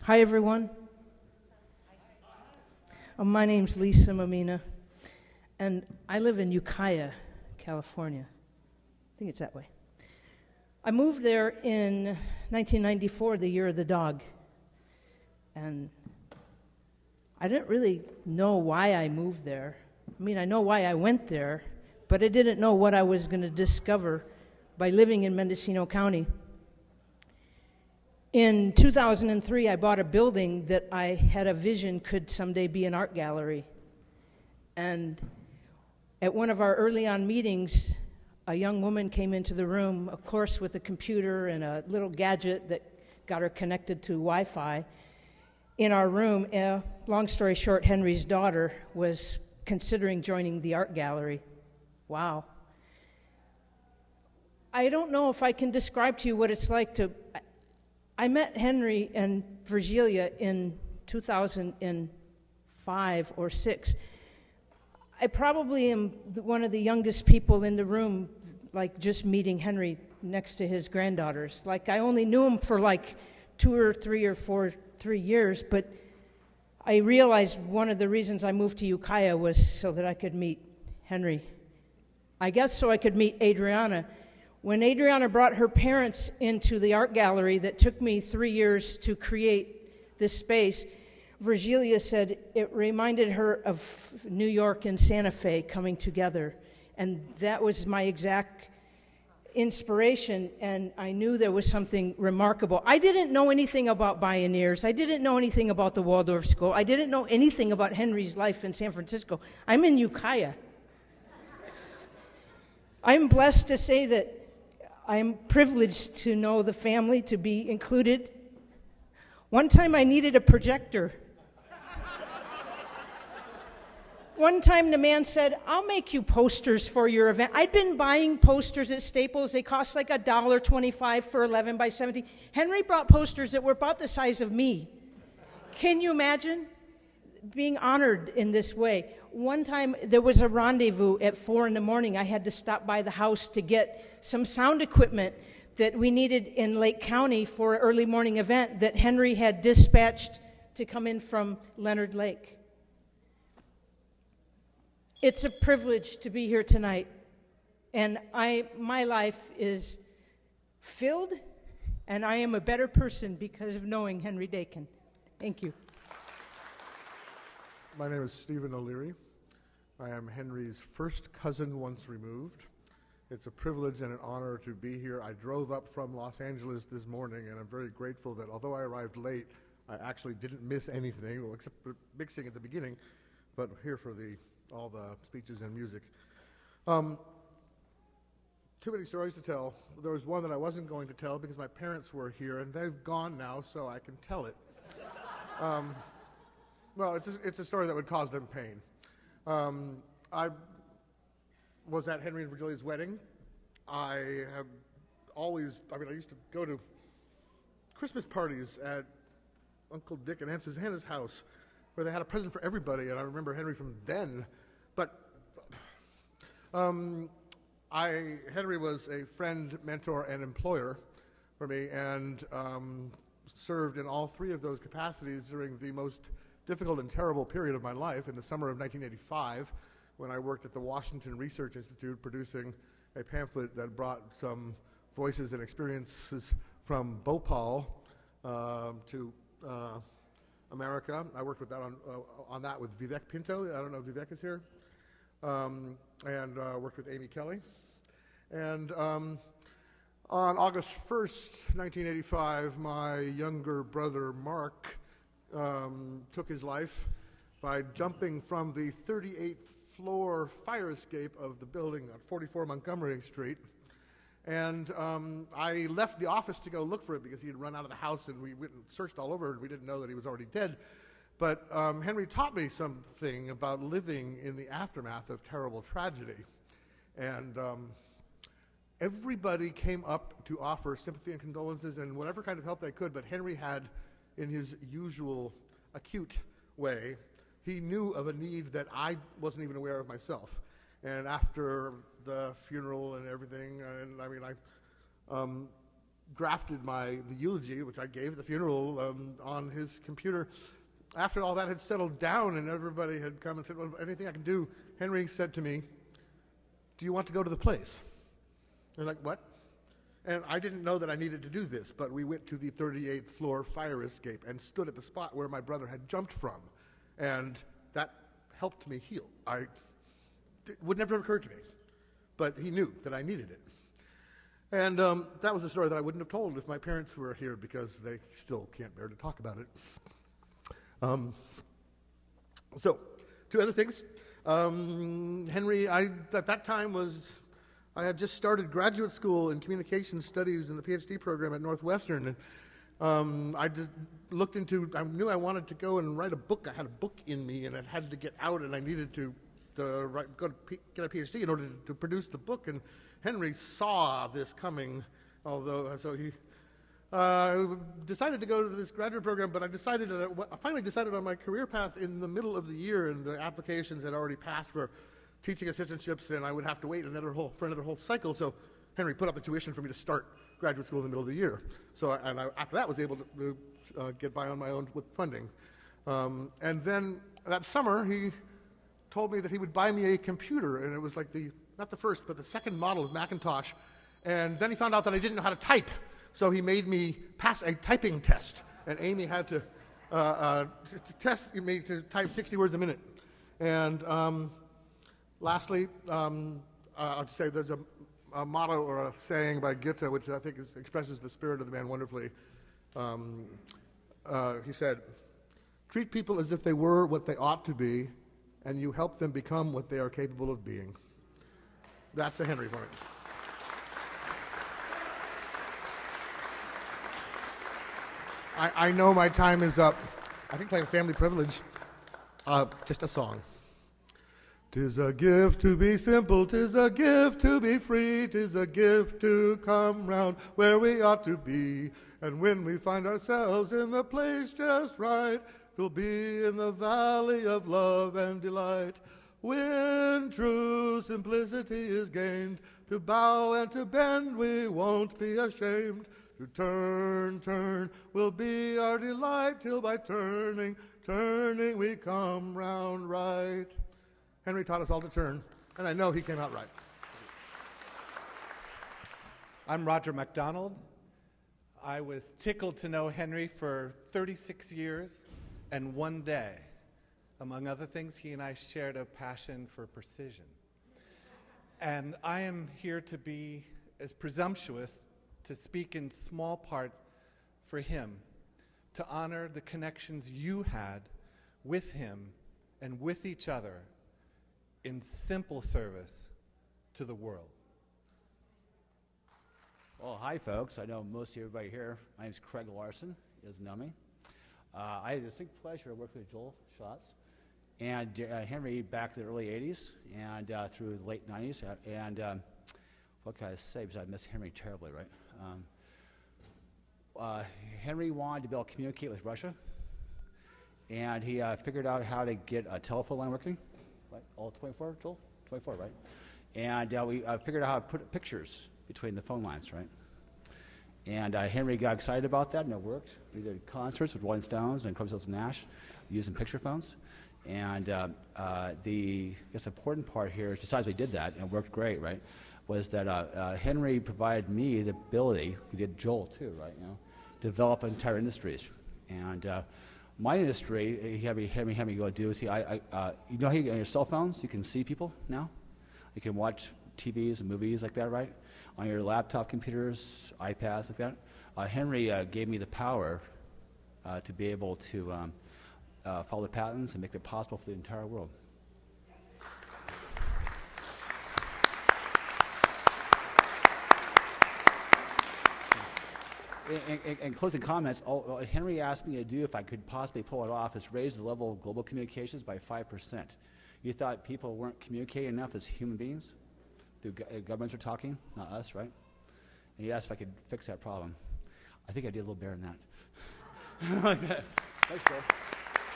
Hi, everyone. My name's Lisa Mamina, and I live in Ukiah, California. I think it's that way. I moved there in 1994, the year of the dog, and I didn't really know why I moved there. I mean, I know why I went there, but I didn't know what I was going to discover by living in Mendocino County. In 2003, I bought a building that I had a vision could someday be an art gallery. And at one of our early on meetings, a young woman came into the room, of course, with a computer and a little gadget that got her connected to Wi-Fi. In our room, long story short, Henry's daughter was considering joining the art gallery. Wow. I don't know if I can describe to you what it's like to... I met Henry and Virgilia in 2005 or 6. I probably am one of the youngest people in the room, like just meeting Henry next to his granddaughters. Like I only knew him for like 2 or 3 or 4 years, but I realized one of the reasons I moved to Ukiah was so that I could meet Henry. I guess so I could meet Adriana. When Adriana brought her parents into the art gallery that took me 3 years to create this space, Virgilia said it reminded her of New York and Santa Fe coming together. And that was my exact inspiration, and I knew there was something remarkable. I didn't know anything about Bioneers. I didn't know anything about the Waldorf School. I didn't know anything about Henry's life in San Francisco. I'm in Ukiah. I'm blessed to say that I'm privileged to know the family, to be included. One time I needed a projector. One time the man said, I'll make you posters for your event. I'd been buying posters at Staples. They cost like $1.25 for 11 by 17. Henry brought posters that were about the size of me. Can you imagine being honored in this way? One time there was a rendezvous at 4 in the morning. I had to stop by the house to get some sound equipment that we needed in Lake County for an early morning event that Henry had dispatched to come in from Leonard Lake. It's a privilege to be here tonight, and my life is filled, and I am a better person because of knowing Henry Dakin. Thank you. My name is Stephen O'Leary. I am Henry's first cousin once removed. It's a privilege and an honor to be here. I drove up from Los Angeles this morning, and I'm very grateful that although I arrived late, I actually didn't miss anything, well, except for mixing at the beginning, but here for all the speeches and music. Too many stories to tell. There was one that I wasn't going to tell because my parents were here, and they've gone now, so I can tell it. Well, it's a story that would cause them pain. I was at Henry and Virgilia's wedding. I used to go to Christmas parties at Uncle Dick and Aunt Susanna's house where they had a present for everybody, and I remember Henry from then. But Henry was a friend, mentor, and employer for me, and served in all 3 of those capacities during the most difficult and terrible period of my life in the summer of 1985 when I worked at the Washington Research Institute producing a pamphlet that brought some voices and experiences from Bhopal to America. I worked with that on that with Vivek Pinto. I don't know if Vivek is here. And worked with Amy Kelly. And on August 1st, 1985, my younger brother Mark took his life by jumping from the 38th floor fire escape of the building on 44 Montgomery Street. And I left the office to go look for it because he had run out of the house, and we went and searched all over, and we didn't know that he was already dead. But Henry taught me something about living in the aftermath of terrible tragedy. And everybody came up to offer sympathy and condolences and whatever kind of help they could, but Henry had, in his usual acute way, he knew of a need that I wasn't even aware of myself. And after the funeral and everything, and I mean, I drafted the eulogy, which I gave at the funeral, on his computer. After all that had settled down and everybody had come and said, well, anything I can do, Henry said to me, do you want to go to the place? And like, what? And I didn't know that I needed to do this, but we went to the 38th floor fire escape and stood at the spot where my brother had jumped from. And that helped me heal. It would never have occurred to me, but he knew that I needed it. And that was a story that I wouldn't have told if my parents were here, because they still can't bear to talk about it. So, two other things. Henry, at that time I had just started graduate school in communications studies in the PhD program at Northwestern, and I just looked into, I knew I wanted to go and write a book. I had a book in me, and it had to get out, and I needed to get a PhD in order to produce the book, and Henry saw this coming, so he decided to go to this graduate program, but I finally decided on my career path in the middle of the year, and the applications had already passed for teaching assistantships, and I would have to wait for another whole cycle. So Henry put up the tuition for me to start graduate school in the middle of the year. So after that, was able to get by on my own with funding. And then that summer, he told me that he would buy me a computer, and it was like not the first, but the second model of Macintosh. And then he found out that I didn't know how to type. So he made me pass a typing test, and Amy had to test me to type 60 words a minute. And lastly, I'll just say there's a motto or a saying by Goethe, which I think expresses the spirit of the man wonderfully. He said, treat people as if they were what they ought to be, and you help them become what they are capable of being. That's a Henry for me. I know my time is up. I think playing Family Privilege, just a song. 'Tis a gift to be simple, 'tis a gift to be free, 'tis a gift to come round where we ought to be. And when we find ourselves in the place just right, 'twill be in the valley of love and delight. When true simplicity is gained, to bow and to bend we won't be ashamed. To turn will be our delight, till by turning we come round right. Henry taught us all to turn, and I know he came out right. I'm Roger MacDonald. I was tickled to know Henry for 36 years and one day. Among other things, he and I shared a passion for precision. And I am here to be as presumptuous to speak in small part for him, to honor the connections you had with him and with each other in simple service to the world. Well, hi, folks. I know most of everybody here. My name is Craig Larson. You guys know me. I had a distinct pleasure of working with Joel Schatz and Henry back in the early 80s and through the late 90s. And what can I say? Because I miss Henry terribly, right? Henry wanted to be able to communicate with Russia, and he figured out how to get a telephone line working. Right? All 24, Joel? 24, right? And we figured out how to put pictures between the phone lines, right? And Henry got excited about that, and it worked. We did concerts with Rolling Stones and Crosby, Stills and Nash using picture phones. And the important part here is, besides we did that, and it worked great, right, was that Henry provided me the ability, we did Joel too, right, develop entire industries. And my industry, he had me go do, see, you know how on your cell phones, you can see people now? You can watch TVs and movies like that, right? On your laptop computers, iPads, like that. Henry gave me the power to be able to follow the patents and make it possible for the entire world. In closing comments, all Henry asked me to do, if I could possibly pull it off, is raise the level of global communications by 5%. You thought people weren't communicating enough as human beings? Governments are talking, not us, right? And he asked if I could fix that problem. I think I did a little better than that. Like that. Thanks, Joe.